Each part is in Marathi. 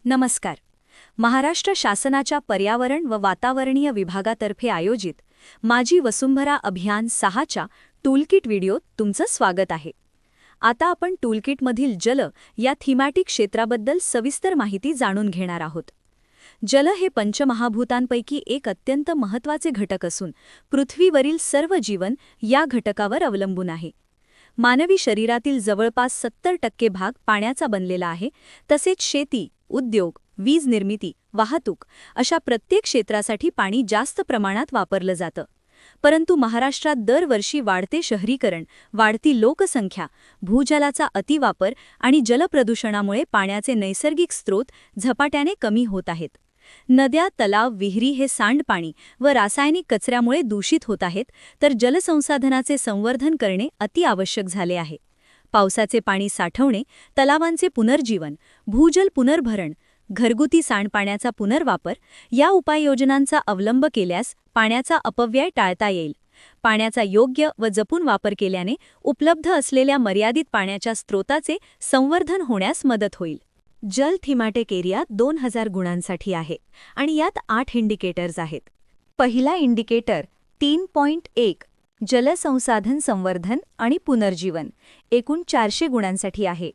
नमस्कार. महाराष्ट्र शासनाच्या पर्यावरण व वातावरणीय विभागातर्फे आयोजित माझी वसुंधरा अभियान 6च्या टूलकिट व्हिडिओत तुमचं स्वागत आहे. आता आपण टूलकिटमधील जल या थीमॅटिक क्षेत्राबद्दल सविस्तर माहिती जाणून घेणार आहोत. जल हे पंचमहाभूतांपैकी एक अत्यंत महत्त्वाचे घटक असून पृथ्वीवरील सर्व जीवन या घटकावर अवलंबून आहे. मानवी शरीरातील जवळपास 70% भाग पाण्याचा बनलेला आहे. तसेच शेती, उद्योग, वीज निर्मिती, वाहतूक अशा प्रत्येक क्षेत्रासाठी पाणी जास्त प्रमाणात वापरलं जातं. परंतु महाराष्ट्रात दरवर्षी वाढते शहरीकरण, वाढती लोकसंख्या, भूजलाचा अतिवापर आणि जलप्रदूषणामुळे पाण्याचे नैसर्गिक स्रोत झपाट्याने कमी होत आहेत. नद्या, तलाव, विहिरी हे सांडपाणी व रासायनिक कचऱ्यामुळे दूषित होत आहेत, तर जलसंसाधनाचे संवर्धन करणे अतिआवश्यक झाले आहे. पावसाचे पाणी साठवणे, तलावांचे पुनर्जीवन, भूजल पुनर्भरण, घरगुती सांडपाण्याचा पुनर्वापर या उपाययोजनांचा अवलंब केल्यास पाण्याचा अपव्यय टाळता येईल. पाण्याचा योग्य व जपून वापर केल्याने उपलब्ध असलेल्या मर्यादित पाण्याच्या स्रोताचे संवर्धन होण्यास मदत होईल. जल थीमॅटिक एरिया 2000 गुणांसाठी आहे आणि यात 8 इंडिकेटर्स आहेत. पहिला इंडिकेटर 3.1 जलसंसाधन संवर्धन आणि पुनर्जीवन एकूण 400 गुणांसाठी आहे.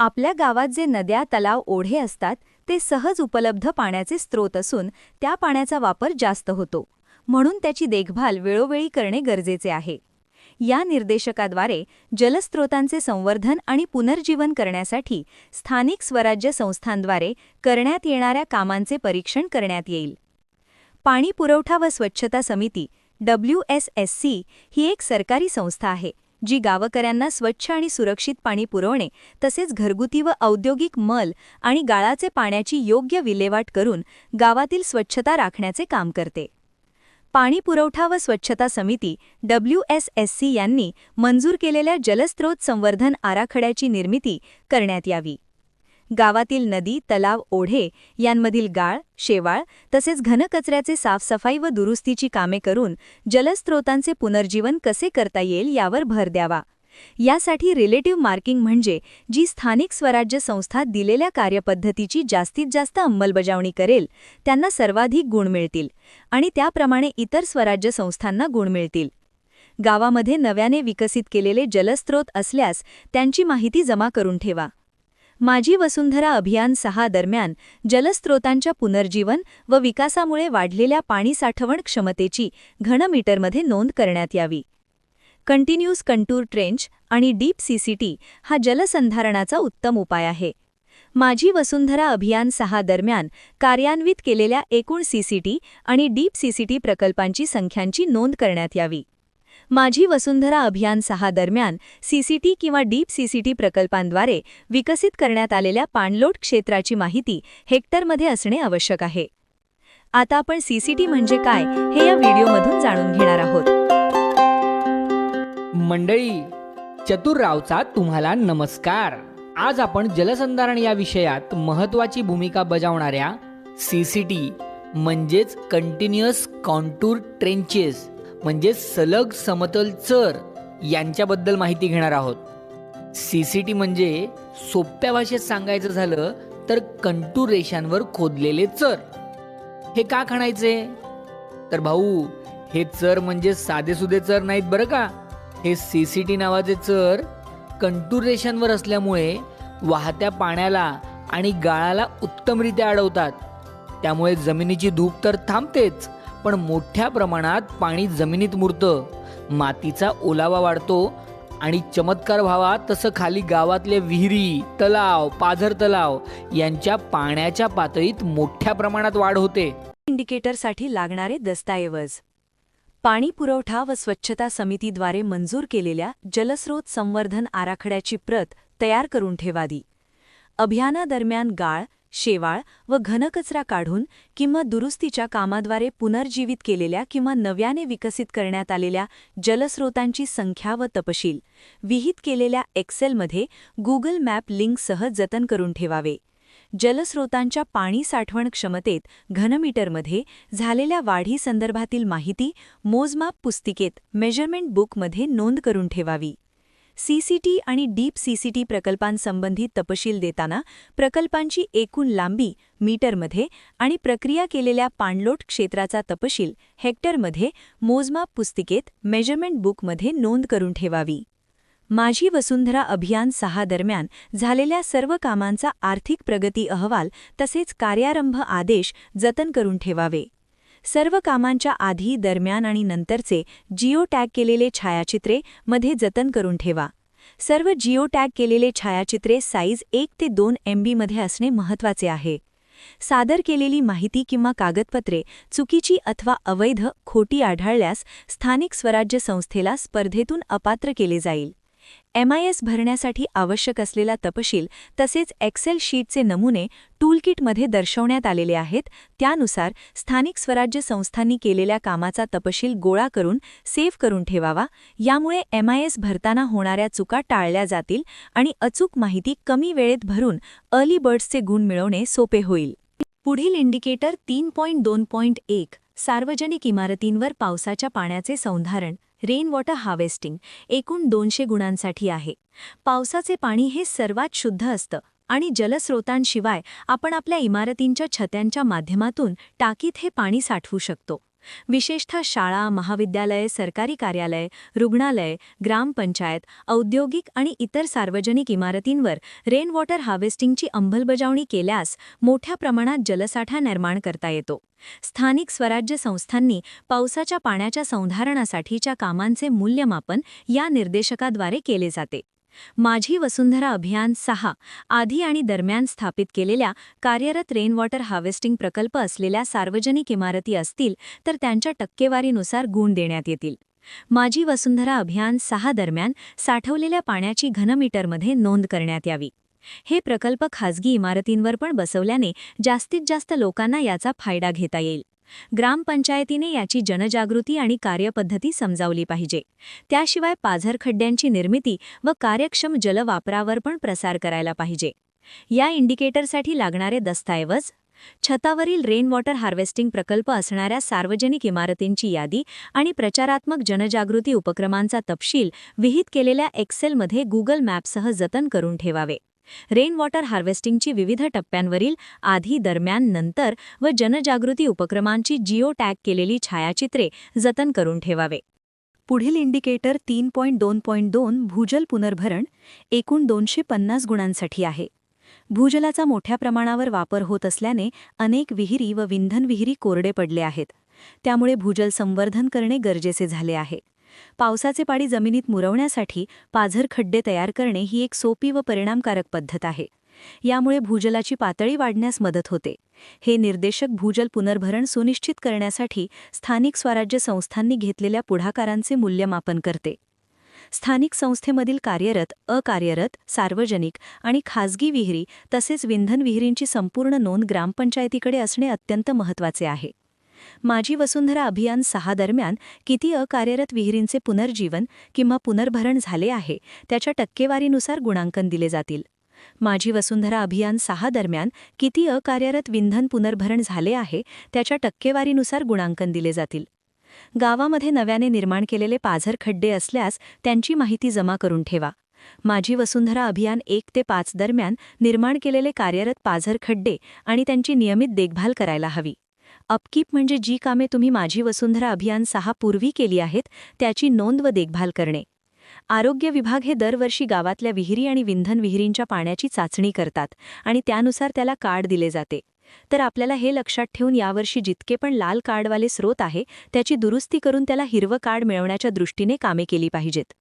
आपल्या गावात जे नद्या, तलाव, ओढे असतात ते सहज उपलब्ध पाण्याचे स्रोत असून त्या पाण्याचा वापर जास्त होतो, म्हणून त्याची देखभाल वेळोवेळी करणे गरजेचे आहे. या निर्देशकाद्वारे जलस्रोतांचे संवर्धन आणि पुनर्जीवन करण्यासाठी स्थानिक स्वराज्य संस्थांद्वारे करण्यात येणाऱ्या कामांचे परीक्षण करण्यात येईल. पाणी पुरवठा व स्वच्छता समिती WSSC ही एक सरकारी संस्था आहे जी गावकऱ्यांना स्वच्छ आणि सुरक्षित पाणी पुरवणे तसेच घरगुती व औद्योगिक मल आणि गाळाचे पाण्याची योग्य विल्हेवाट करून गावातील स्वच्छता राखण्याचे काम करते. पाणी पुरवठा व स्वच्छता समिती WSSC यांनी मंजूर केलेल्या जलस्रोत संवर्धन आराखड्याची निर्मिती करण्यात यावी. गावातील नदी, तलाव, ओढे यांमधील गाळ, शेवाळ तसेच घनकचऱ्याचे साफसफाई व दुरुस्तीची कामे करून जलस्रोतांचे पुनर्जीवन कसे करता येईल यावर भर द्यावा. यासाठी रिलेटिव्ह मार्किंग म्हणजे जी स्थानिक स्वराज्य संस्था दिलेल्या कार्यपद्धतीची जास्तीत जास्त अंमलबजावणी करेल त्यांना सर्वाधिक गुण मिळतील आणि त्याप्रमाणे इतर स्वराज्य संस्थांना गुण मिळतील. गावामध्ये नव्याने विकसित केलेले जलस्रोत असल्यास त्यांची माहिती जमा करून ठेवा. माझी वसुंधरा अभियान 6 दरम्यान जलस्रोतांच्या पुनर्जीवन व विकासामुळे वाढलेल्या पाणी साठवण क्षमतेची घनमीटरमध्ये नोंद करण्यात यावी. कंटिन्यूस कंटूर ट्रेंच आणि डीप CCT हा जलसंधारणाचा उत्तम उपाय आहे. माझी वसुंधरा अभियान 6 दरम्यान कार्यान्वित केलेल्या एकूण CCT आणि डीप CCT प्रकल्पांची संख्यांची नोंद करण्यात यावी. माझी वसुंधरा अभियान 6 दरम्यान CCT किंवा डीप CCT प्रकल्पांद्वारे विकसित करण्यात आलेल्या पाणलोट क्षेत्राची माहिती हेक्टरमध्ये असणे आवश्यक आहे. आता आपण CCT म्हणजे काय हे या व्हिडिओमधून जाणून घेणार आहोत. मंडळी, चतुररावचा तुम्हाला नमस्कार. आज आपण जलसंधारण या विषयात महत्त्वाची भूमिका बजावणाऱ्या CCT म्हणजेच कंटिन्युअस कॉन्टूर ट्रेंचेस म्हणजे सलग समतल चर यांच्याबद्दल माहिती घेणार आहोत. CCT म्हणजे सोप्या भाषेत सांगायचं झालं तर कंटूर रेषांवर खोदलेले चर. हे का खणायचे? तर भाऊ, हे चर म्हणजे साधेसुधे चर नाहीत बरं का. हे CCT नावाचे चर कंटूर रेषांवर असल्यामुळे वाहत्या पाण्याला आणि गाळाला उत्तमरित्या अडवतात. त्यामुळे जमिनीची धूप तर थांबतेच, पण मोठ्या प्रमाणात पाणी जमिनीत मुरतं, मातीचा ओलावा वाढतो आणि चमत्कार व्हावा तसं खाली गावातले विहिरी, तलाव, पाझर तलाव यांच्या पाण्याच्या पातळीत मोठ्या प्रमाणात वाढ होते. इंडिकेटरसाठी लागणारे दस्तऐवज: पाणी पुरवठा व स्वच्छता समितीद्वारे मंजूर केलेल्या जलस्रोत संवर्धन आराखड्याची प्रत तयार करून ठेवावी. अभियानादरम्यान गाळ, शेवाळ व घनकचरा काढून किंवा दुरुस्तीच्या कामाद्वारे पुनर्जीवित केलेल्या किंवा नव्याने विकसित करण्यात आलेल्या जलस्रोतांची संख्या व तपशील विहित केलेल्या एक्सेलमध्ये गुगल मॅप लिंकसह जतन करून ठेवावे. जलस्रोतांच्या पाणी साठवण क्षमतेत घनमीटरमध्ये झालेल्या वाढीसंदर्भातील माहिती मोजमाप पुस्तिकेत मेजरमेंट बुकमध्ये नोंद करून ठेवावी. सीसीटी आणि डीप सीसीटी प्रकल्पांसंबंधी तपशील देताना प्रकल्पांची एकूण लांबी मीटरमध्ये आणि प्रक्रिया केलेल्या पाणलोट क्षेत्राचा तपशील हेक्टरमध्ये मोजमाप पुस्तिकेत मेजरमेंट बुकमध्ये नोंद करून ठेवावी. माझी वसुंधरा अभियान 6 दरम्यान झालेल्या सर्व कामांचा आर्थिक प्रगती अहवाल तसेच कार्यारंभ आदेश जतन करून ठेवावे. सर्व कामांच्या आधी, दरम्यान आणि नंतरचे जिओ टॅग केलेले छायाचित्रे मध्ये जतन करून ठेवा. सर्व जिओ टॅग केलेले छायाचित्रे साईज 1 ते 2 MB मध्ये असणे महत्त्वाचे आहे. सादर केलेली माहिती किंवा कागदपत्रे चुकीची अथवा अवैध, खोटी आढळल्यास स्थानिक स्वराज्य संस्थेला स्पर्धेतून अपात्र केले जाईल. MIS भरण्यासाठी आवश्यक असलेला तपशील तसेच एक्सेल शीटचे नमुने टूलकिटमध्ये दर्शवण्यात आलेले आहेत. त्यानुसार स्थानिक स्वराज्य संस्थांनी केलेल्या कामाचा तपशील गोळा करून सेव्ह करून ठेवावा. यामुळे MIS भरताना होणाऱ्या चुका टाळल्या जातील आणि अचूक माहिती कमी वेळेत भरून अर्ली बर्ड्सचे गुण मिळवणे सोपे होईल. पुढील इंडिकेटर 3.2.1 सार्वजनिक इमारतींवर पावसाच्या पाण्याचे संधारण रेन वॉटर हार्वेस्टिंग एकूण 200 गुणांसाठी आहे. पावसाचे पाणी हे सर्वात शुद्ध असतं आणि जलस्रोतांशिवाय आपण आपल्या इमारतींच्या छत्यांच्या माध्यमातून टाकीत हे पाणी साठवू शकतो. विशेषतः शाळा, महाविद्यालय, सरकारी कार्यालय, रुग्णालय, ग्रामपंचायत, औद्योगिक आणि इतर सार्वजनिक इमारतींवर रेन वॉटर हार्वेस्टिंगची अंमलबजावणी केल्यास मोठ्या प्रमाणात जलसाठा निर्माण करता येतो. स्थानिक स्वराज्य संस्थांनी पावसाच्या पाण्याच्या संधारणासाठीच्या कामांचे मूल्यमापन या निर्देशकाद्वारे केले जाते. माझी वसुंधरा अभियान 6 आधी आणि दरम्यान स्थापित केलेल्या कार्यरत रेन वॉटर हार्वेस्टिंग प्रकल्प असलेल्या सार्वजनिक इमारती असतील तर त्यांच्या टक्केवारीनुसार गुण देण्यात येतील. माझी वसुंधरा अभियान 6 दरम्यान साठवलेल्या पाण्याची घनमीटरमध्ये नोंद करण्यात यावी. हे प्रकल्प खाजगी इमारतींवर पण बसवल्याने जास्तीत जास्त लोकांना याचा फायदा घेता येईल. ग्रामपंचायतीने याची जनजागृती आणि कार्यपद्धती समजावली पाहिजे. त्याशिवाय पाझरखड्ड्यांची निर्मिती व कार्यक्षम जलवापरावर पण प्रसार करायला पाहिजे. या इंडिकेटरसाठी लागणारे दस्तऐवज: छतावरील रेन वॉटर हार्वेस्टिंग प्रकल्प असणाऱ्या सार्वजनिक इमारतींची यादी आणि प्रचारात्मक जनजागृती उपक्रमांचा तपशील विहित केलेल्या एक्सेलमध्ये गुगल मॅपसह जतन करून ठेवावे. रेन वॉटर हार्वेस्टिंगची विविध टप्प्यांवरील आधी, दरम्यान, नंतर व जनजागृती उपक्रमांची जिओ टॅग केलेली छायाचित्रे जतन करून ठेवावे. पुढील इंडिकेटर 3.2.2 भूजल पुनर्भरण एकूण 250 गुणांसाठी आहे. भूजलाचा मोठ्या प्रमाणावर वापर होत असल्याने अनेक विहिरी व विंधन विहिरी कोरडे पडले आहेत. त्यामुळे भूजल संवर्धन करणे गरजेचे झाले आहे. पावसाचे पाणी जमिनीत मुरवण्यासाठी पाझर खड्डे तयार करणे ही एक सोपी व परिणामकारक पद्धत आहे. यामुळे भूजलाची पातळी वाढण्यास मदत होते. हे निर्देशक भूजल पुनर्भरण सुनिश्चित करण्यासाठी स्थानिक स्वराज्य संस्थांनी घेतलेल्या पुढाकारांचे मूल्यमापन करते. स्थानिक संस्थेमधील कार्यरत, अकार्यरत, सार्वजनिक आणि खाजगी विहिरी तसेच विंधन विहिरींची संपूर्ण नोंद ग्रामपंचायतीकडे असणे अत्यंत महत्त्वाचे आहे. माझी वसुंधरा अभियान 6 दरम्यान किती अकार्यरत विहिरींचे पुनर्जीवन किंवा पुनर्भरण झाले आहे त्याच्या टक्केवारीनुसार गुणांकन दिले जातील. माझी वसुंधरा अभियान 6 दरम्यान किती अकार्यरत विंधन पुनर्भरण झाले आहे त्याच्या टक्केवारीनुसार गुणांकन दिले जातील. गावामध्ये नव्याने निर्माण केलेले पाझर खड्डे असल्यास त्यांची माहिती जमा करून ठेवा. माझी वसुंधरा अभियान 1 ते 5 दरम्यान निर्माण केलेले कार्यरत पाझर खड्डे आणि त्यांची नियमित देखभाल करायला हवी. अपकीप म्हणजे जी कामे तुम्ही माझी वसुंधरा अभियान 6 पूर्वी केली आहेत त्याची नोंद व देखभाल करणे. आरोग्य विभाग हे दरवर्षी गावातल्या विहिरी आणि विंधन विहिरींच्या पाण्याची चाचणी करतात आणि त्यानुसार त्याला कार्ड दिले जाते. तर आपल्याला हे लक्षात ठेवून यावर्षी जितके पण लाल कार्डवाले स्रोत आहे त्याची दुरुस्ती करून त्याला हिरवं कार्ड मिळवण्याच्या दृष्टीने कामे केली पाहिजेत.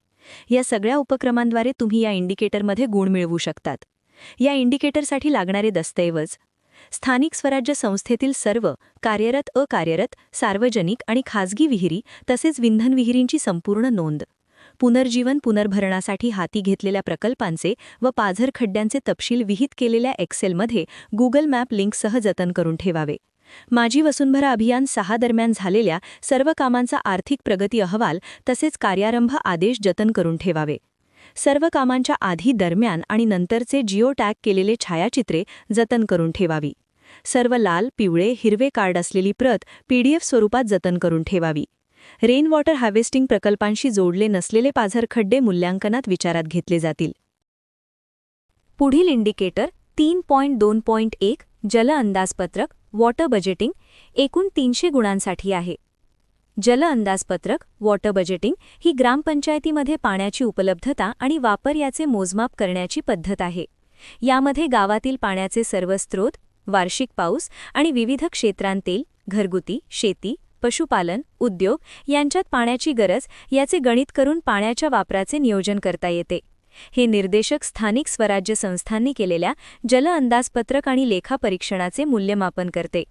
या सगळ्या उपक्रमांद्वारे तुम्ही या इंडिकेटरमध्ये गुण मिळवू शकतात. या इंडिकेटरसाठी लागणारे दस्तऐवज: स्थानिक स्वराज्य संस्थेतील सर्व कार्यरत, अकार्यरत, सार्वजनिक आणि खाजगी विहिरी तसेच विंधन विहिरींची संपूर्ण नोंद. पुनर्जीवन पुनर्भरणासाठी हाती घेतलेल्या प्रकल्पांचे व पाझर खड्ड्यांचे तपशील विहित केलेल्या एक्सेलमध्ये गुगल मॅप लिंकसह जतन करून ठेवावे. माझी वसुंधरा अभियान 6 दरम्यान झालेल्या सर्व कामांचा आर्थिक प्रगती अहवाल तसेच कार्यारंभ आदेश जतन करून ठेवावे. सर्व कामांच्या आधी, दरम्यान आणि नंतरचे जिओ टॅग केलेले छायाचित्रे जतन करून ठेवावी. सर्व लाल, पिवळे, हिरवे कार्ड असलेली प्रत PDF स्वरूपात जतन करून ठेवावी. रेन वॉटर हार्वेस्टिंग प्रकल्पांशी जोडले नसलेले पाझर खड्डे मूल्यांकनात विचारात घेतले जातील. पुढील इंडिकेटर 3.2.1 जल अंदाजपत्रक वॉटर बजेटिंग एकूण 300 गुणांसाठी आहे. जल अंदाजपत्रक वॉटर बजेटिंग ही ग्रामपंचायतीमध्ये पाण्याची उपलब्धता आणि वापर याचे मोजमाप करण्याची पद्धत आहे. यामध्ये गावातील पाण्याचे सर्व स्रोत, वार्षिक पाऊस आणि विविध क्षेत्रांतील घरगुती, शेती, पशुपालन, उद्योग यांच्यात पाण्याची गरज याचे गणित करून पाण्याच्या वापराचे नियोजन करता येते. हे निर्देशक स्थानिक स्वराज्य संस्थांनी केलेल्या जल अंदाजपत्रक आणि लेखापरीक्षणाचे मूल्यमापन करते.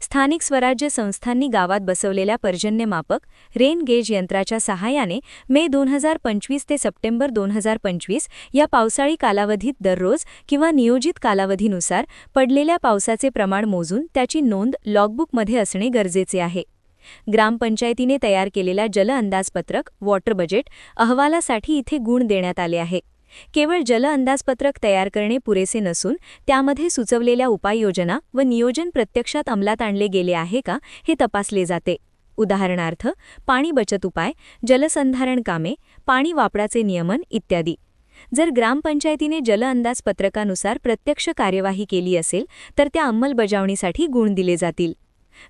स्थानिक स्वराज्य संस्थांनी गावात बसवलेल्या पर्जन्यमापक रेन गेज यंत्राच्या सहाय्याने मे 2025 ते सप्टेंबर 2025 या पावसाळी कालावधीत दररोज किंवा नियोजित कालावधीनुसार पडलेल्या पावसाचे प्रमाण मोजून त्याची नोंद लॉगबुकमध्ये असणे गरजेचे आहे. ग्रामपंचायतीने तयार केलेल्या जल अंदाजपत्रक वॉटर बजेट अहवालासाठी इथे गुण देण्यात आले आहे. केवळ जल अंदाजपत्रक तयार करणे पुरेसे नसून त्यामध्ये सुचवलेल्या उपाययोजना व नियोजन प्रत्यक्षात अंमलात आणले गेले आहे का हे तपासले जाते. उदाहरणार्थ पाणी बचत उपाय, जलसंधारण कामे, पाणी वापराचे नियमन इत्यादी. जर ग्रामपंचायतीने जल अंदाजपत्रकानुसार प्रत्यक्ष कार्यवाही केली असेल तर त्या अंमलबजावणीसाठी गुण दिले जातील.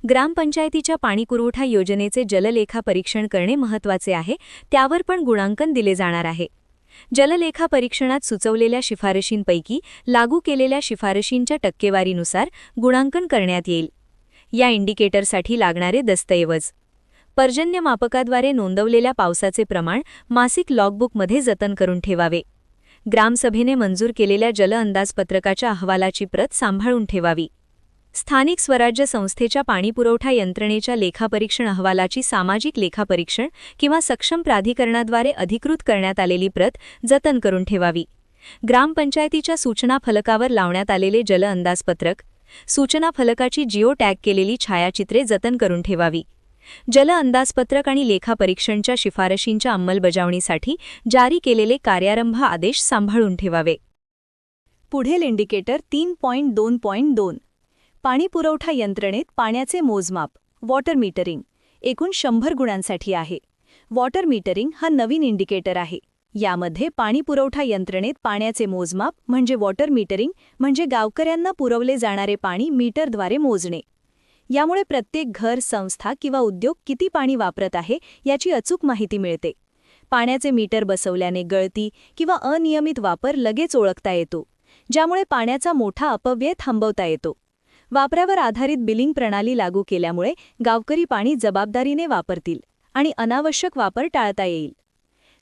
ग्रामपंचायतीच्या पाणीपुरवठा योजनेचे जललेखा परीक्षण करणे महत्त्वाचे आहे, त्यावर पण गुणांकन दिले जाणार आहे. जललेखा परीक्षणात सुचवलेल्या शिफारशींपैकी लागू केलेल्या शिफारशींच्या टक्केवारीनुसार गुणांकन करण्यात येईल. या इंडिकेटरसाठी लागणारे दस्तऐवज: पर्जन्यमापकाद्वारे नोंदवलेल्या पावसाचे प्रमाण मासिक लॉगबुकमध्ये जतन करून ठेवावे. ग्रामसभेने मंजूर केलेल्या जल अंदाजपत्रकाच्या अहवालाची प्रत सांभाळून ठेवावी. स्थानिक स्वराज्य संस्थेच्या पाणीपुरवठा यंत्रणेच्या लेखापरीक्षण अहवालाची सामाजिक लेखापरीक्षण किंवा सक्षम प्राधिकरणाद्वारे अधिकृत करण्यात आलेली प्रत जतन करून ठेवावी. ग्रामपंचायतीच्या सूचना फलकावर लावण्यात आलेले जल अंदाजपत्रक, सूचना फलकाची जिओ टॅग केलेली छायाचित्रे जतन करून ठेवावी. जल अंदाजपत्रक आणि लेखापरीक्षणच्या शिफारशींच्या अंमलबजावणीसाठी जारी केलेले कार्यारंभ आदेश सांभाळून ठेवावे. पुढील इंडिकेटर 3.2.2 पाणीपुरवठा यंत्रणेत पाण्याचे मोजमाप वॉटर मीटरिंग एकूण 100 गुणांसाठी आहे. वॉटर मीटरिंग हा नवीन इंडिकेटर आहे. यामध्ये पाणीपुरवठा यंत्रणेत पाण्याचे मोजमाप म्हणजे वॉटर मीटरिंग म्हणजे गावकऱ्यांना पुरवले जाणारे पाणी मीटरद्वारे मोजणे. यामुळे प्रत्येक घर, संस्था किंवा उद्योग किती पाणी वापरत आहे याची अचूक माहिती मिळते. पाण्याचे मीटर बसवल्याने गळती किंवा अनियमित वापर लगेच ओळखता येतो, ज्यामुळे पाण्याचा मोठा अपव्यय थांबवता येतो. वापरावर आधारित बिलिंग प्रणाली लागू केल्यामुळे गावकरी पाणी जबाबदारीने वापरतील आणि अनावश्यक वापर टाळता येईल.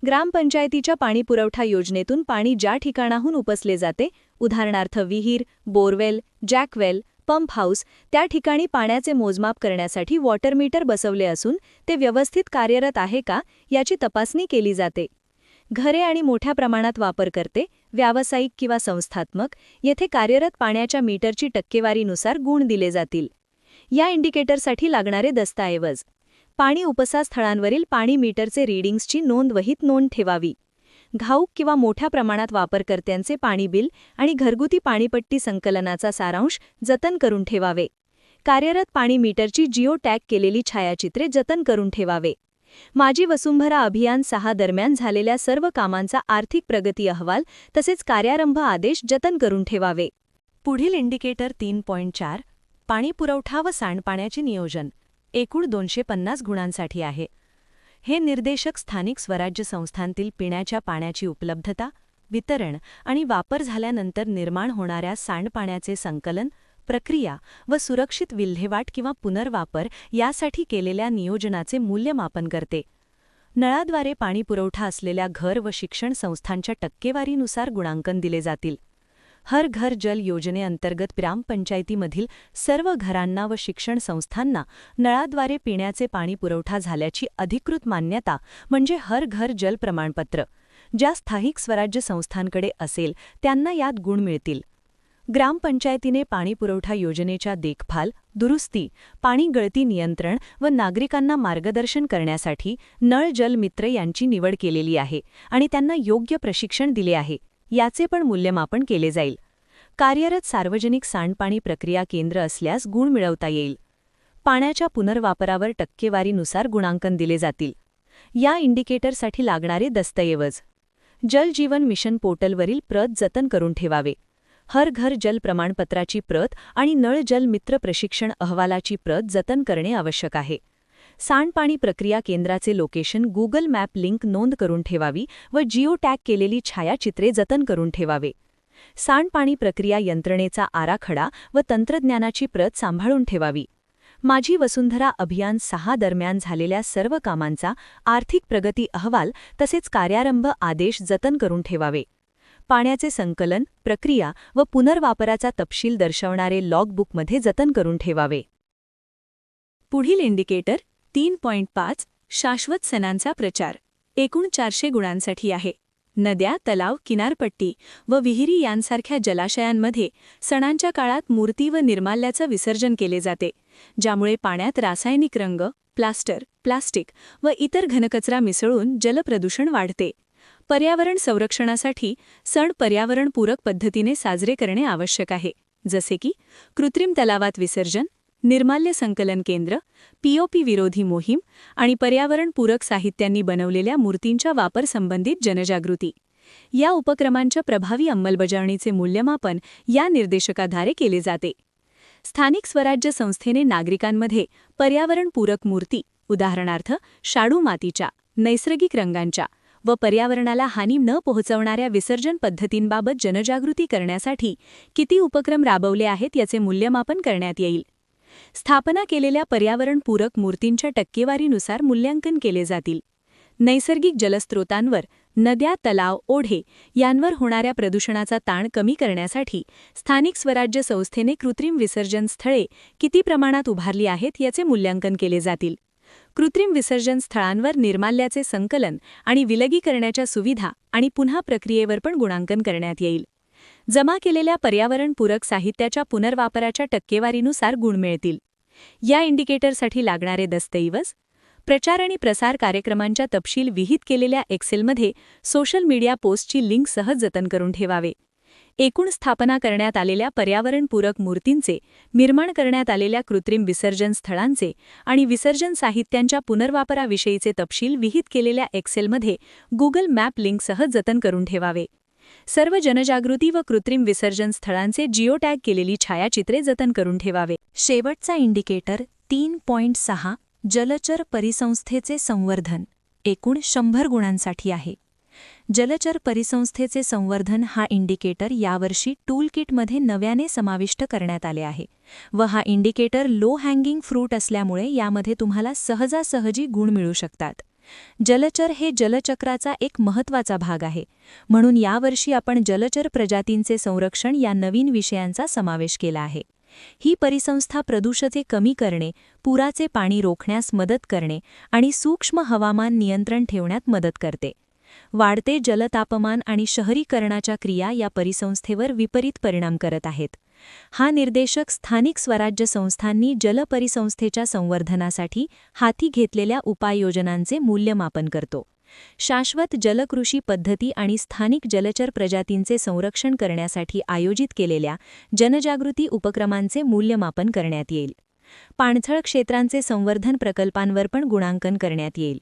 ग्रामपंचायतीच्या पाणीपुरवठा योजनेतून पाणी ज्या ठिकाणाहून उपसले जाते, उदाहरणार्थ विहीर, बोरवेल, जॅकवेल, पंप हाऊस, त्या ठिकाणी पाण्याचे मोजमाप करण्यासाठी वॉटर मीटर बसवले असून ते व्यवस्थित कार्यरत आहे का याची तपासणी केली जाते. घरे आणि मोठ्या प्रमाणात वापरकर्ते, व्यावसायिक किंवा संस्थात्मक येथे कार्यरत पाण्याच्या मीटरची टक्केवारीनुसार गुण दिले जातील. या इंडिकेटरसाठी लागणारे दस्तऐवज: पाणी उपसा स्थळांवरील पाणी मीटरचे रीडिंग्सची वहीत नोंद ठेवावी. घाऊक किंवा मोठ्या प्रमाणात वापरकर्त्यांचे पाणी बिल आणि घरगुती पाणीपट्टी संकलनाचा सारांश जतन करून ठेवावे. कार्यरत पाणी मीटरची जिओ टॅग केलेली छायाचित्रे जतन करून ठेवावे. माझी वसुंधरा अभियान 6 दरम्यान झालेल्या सर्व कामांचा आर्थिक प्रगती अहवाल तसेच कार्यारंभ आदेश जतन करून ठेवावे. पुढील इंडिकेटर 3.4 पाणीपुरवठा व सांडपाण्याचे नियोजन एकूण 250 गुणांसाठी आहे. हे निर्देशक स्थानिक स्वराज्य संस्थांतील पिण्याच्या पाण्याची उपलब्धता, वितरण आणि वापर झाल्यानंतर निर्माण होणाऱ्या सांडपाण्याचे संकलन, प्रक्रिया व सुरक्षित विल्हेवाट किंवा पुनर्वापर यासाठी केलेल्या नियोजनाचे मूल्यमापन करते. नळाद्वारे पाणीपुरवठा असलेल्या घर व शिक्षण संस्थांच्या टक्केवारीनुसार गुणांकन दिले जातील. हर घर जल योजनेअंतर्गत ग्रामपंचायतीमधील सर्व घरांना व शिक्षण संस्थांना नळाद्वारे पिण्याचे पाणी पुरवठा झाल्याची अधिकृत मान्यता म्हणजे हर घर जल प्रमाणपत्र ज्या स्थानिक स्वराज्य संस्थांकडे असेल त्यांना यात गुण मिळतील. ग्रामपंचायतीने पाणीपुरवठा योजनेच्या देखभाल, दुरुस्ती, पाणी गळती नियंत्रण व नागरिकांना मार्गदर्शन करण्यासाठी नळ जल मित्र यांची निवड केलेली आहे आणि त्यांना योग्य प्रशिक्षण दिले आहे. याचे पण मूल्यमापन केले जाईल. कार्यरत सार्वजनिक सांडपाणी प्रक्रिया केंद्र असल्यास गुण मिळवता येईल. पाण्याच्या पुनर्वापरावर टक्केवारीनुसार गुणांकन दिले जातील. या इंडिकेटरसाठी लागणारे दस्तऐवज: जल जीवन मिशन पोर्टलवरील प्रत जतन करून ठेवावे. हर घर जल प्रमाणपत्राची प्रत आणि नळ जल मित्र प्रशिक्षण अहवालाची प्रत जतन करणे आवश्यक आहे. सांडपाणी प्रक्रिया केंद्राचे लोकेशन गुगल मॅप लिंक नोंद करून ठेवावी व जिओ टॅग केलेली छायाचित्रे जतन करून ठेवावे. सांडपाणी प्रक्रिया यंत्रणेचा आराखडा व तंत्रज्ञानाची प्रत सांभाळून ठेवावी. माझी वसुंधरा अभियान 6 दरम्यान झालेल्या सर्व कामांचा आर्थिक प्रगती अहवाल तसेच कार्यारंभ आदेश जतन करून ठेवावे. पाण्याचे संकलन, प्रक्रिया व पुनर्वापराचा तपशील दर्शवणारे लॉगबुकमध्ये जतन करून ठेवावे. पुढील इंडिकेटर 3.5 शाश्वत सणांचा प्रचार एकूण 400 गुणांसाठी आहे. नद्या, तलाव, किनारपट्टी व विहिरी यांसारख्या जलाशयांमध्ये सणांच्या काळात मूर्ती व निर्माल्याचं विसर्जन केले जाते, ज्यामुळे पाण्यात रासायनिक रंग, प्लास्टिक व इतर घनकचरा मिसळून जलप्रदूषण वाढते. पर्यावरण संरक्षणासाठी सण पर्यावरणपूरक पद्धतीने साजरे करणे आवश्यक आहे, जसे की कृत्रिम तलावात विसर्जन, निर्माल्य संकलन केंद्र, पीओपी विरोधी मोहीम आणि पर्यावरणपूरक साहित्यांनी बनवलेल्या मूर्तींच्या वापर संबंधित जनजागृती. या उपक्रमांच्या प्रभावी अंमलबजावणीचे मूल्यमापन या निर्देशकाद्वारे केले जाते. स्थानिक स्वराज्य संस्थेने नागरिकांमध्ये पर्यावरणपूरक मूर्ती, उदाहरणार्थ शाडू मातीच्या, नैसर्गिक रंगांच्या व पर्यावरणाला हानी न पोहोचवणाऱ्या विसर्जन पद्धतींबाबत जनजागृती करण्यासाठी किती उपक्रम राबवले आहेत याचे मूल्यमापन करण्यात येईल. स्थापना केलेल्या पर्यावरणपूरक मूर्तींच्या टक्केवारीनुसार मूल्यांकन केले जातील. नैसर्गिक जलस्रोतांवर, नद्या, तलाव, ओढे यांवर होणाऱ्या प्रदूषणाचा ताण कमी करण्यासाठी स्थानिक स्वराज्य संस्थेने कृत्रिम विसर्जन स्थळे किती प्रमाणात उभारली आहेत याचे मूल्यांकन केले जातील. कृत्रिम विसर्जन स्थळांवर निर्माल्याचे संकलन आणि विलगीकरणाच्या सुविधा आणि पुन्हा प्रक्रियेवर पण गुणांकन करण्यात येईल. जमा केलेल्या पर्यावरणपूरक साहित्याच्या पुनर्वापराच्या टक्केवारीनुसार गुण मिळतील. या इंडिकेटरसाठी लागणारे दस्तऐवज: प्रचार आणि प्रसार कार्यक्रमांच्या तपशील विहित केलेल्या एक्सेलमध्ये सोशल मीडिया पोस्टची लिंक सहज जतन करून ठेवावे. एकूण स्थापना करण्यात आलेल्या पर्यावरणपूरक मूर्तींचे, निर्माण करण्यात आलेल्या कृत्रिम विसर्जन स्थळांचे आणि विसर्जन साहित्यांच्या पुनर्वापराविषयीचे तपशील विहित केलेल्या एक्सेलमध्ये गुगल मॅप लिंक सहज जतन करून ठेवावे. सर्व जनजागृती व कृत्रिम विसर्जन स्थळांचे जिओ टॅग केलेली छायाचित्रे जतन करून ठेवावे. शेवटचा इंडिकेटर 3.6 जलचर परिसंस्थेचे संवर्धन एकूण 100 गुणांसाठी आहे. जलचर परिसंस्थेचे संवर्धन हा इंडिकेटर यावर्षी टूलकिटमध्ये नव्याने समाविष्ट करण्यात आले आहे व हा इंडिकेटर लो हँगिंग फ्रूट असल्यामुळे यामध्ये तुम्हाला सहजासहजी गुण मिळू शकतात. जलचर हे जलचक्राचा एक महत्त्वाचा भाग आहे, म्हणून यावर्षी आपण जलचर प्रजातींचे संरक्षण या नवीन विषयांचा समावेश केला आहे. ही परिसंस्था प्रदूषणे कमी करणे, पुराचे पाणी रोखण्यास मदत करणे आणि सूक्ष्म हवामान नियंत्रण ठेवण्यात मदत करते. वाढते जलतापमान आणि शहरीकरणाच्या क्रिया या परिसंस्थेवर विपरीत परिणाम करत आहेत. हा निर्देशक स्थानिक स्वराज्य संस्थांनी जलपरिसंस्थेच्या संवर्धनासाठी हाती घेतलेल्या उपाययोजनांचे मूल्यमापन करतो. शाश्वत जलकृषी पद्धती आणि स्थानिक जलचर प्रजातींचे संरक्षण करण्यासाठी आयोजित केलेल्या जनजागृती उपक्रमांचे मूल्यमापन करण्यात येईल. पाणथळ क्षेत्रांचे संवर्धन प्रकल्पांवर पण गुणांकन करण्यात येईल.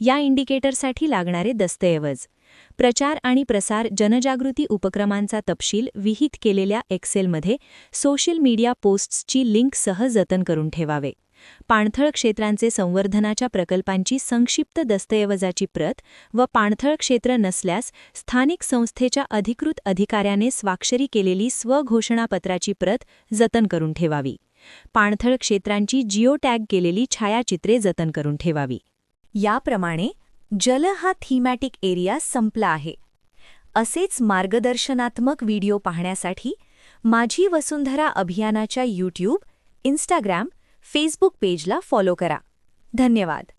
या इंडिकेटरसाठी लागणारे दस्तऐवज: प्रचार आणि प्रसार जनजागृती उपक्रमांचा तपशील विहित केलेल्या एक्सेलमध्ये सोशल मीडिया पोस्ट्सची लिंक सहज जतन करून ठेवावे. पाणथळ क्षेत्रांचे संवर्धनाच्या प्रकल्पांची संक्षिप्त दस्तऐवजाची प्रत व पाणथळ क्षेत्र नसल्यास स्थानिक संस्थेच्या अधिकृत अधिकाऱ्याने स्वाक्षरी केलेली स्वघोषणापत्राची प्रत जतन करून ठेवावी. पाणथळ क्षेत्रांची जिओ टॅग केलेली छायाचित्रे जतन करून ठेवावी. याप्रमाणे जल हा थीमॅटिक एरिया संपला आहे. असेच मार्गदर्शनात्मक व्हिडिओ पाहण्यासाठी माझी वसुंधरा अभियानाच्या YouTube, Instagram, Facebook पेजला फॉलो करा. धन्यवाद.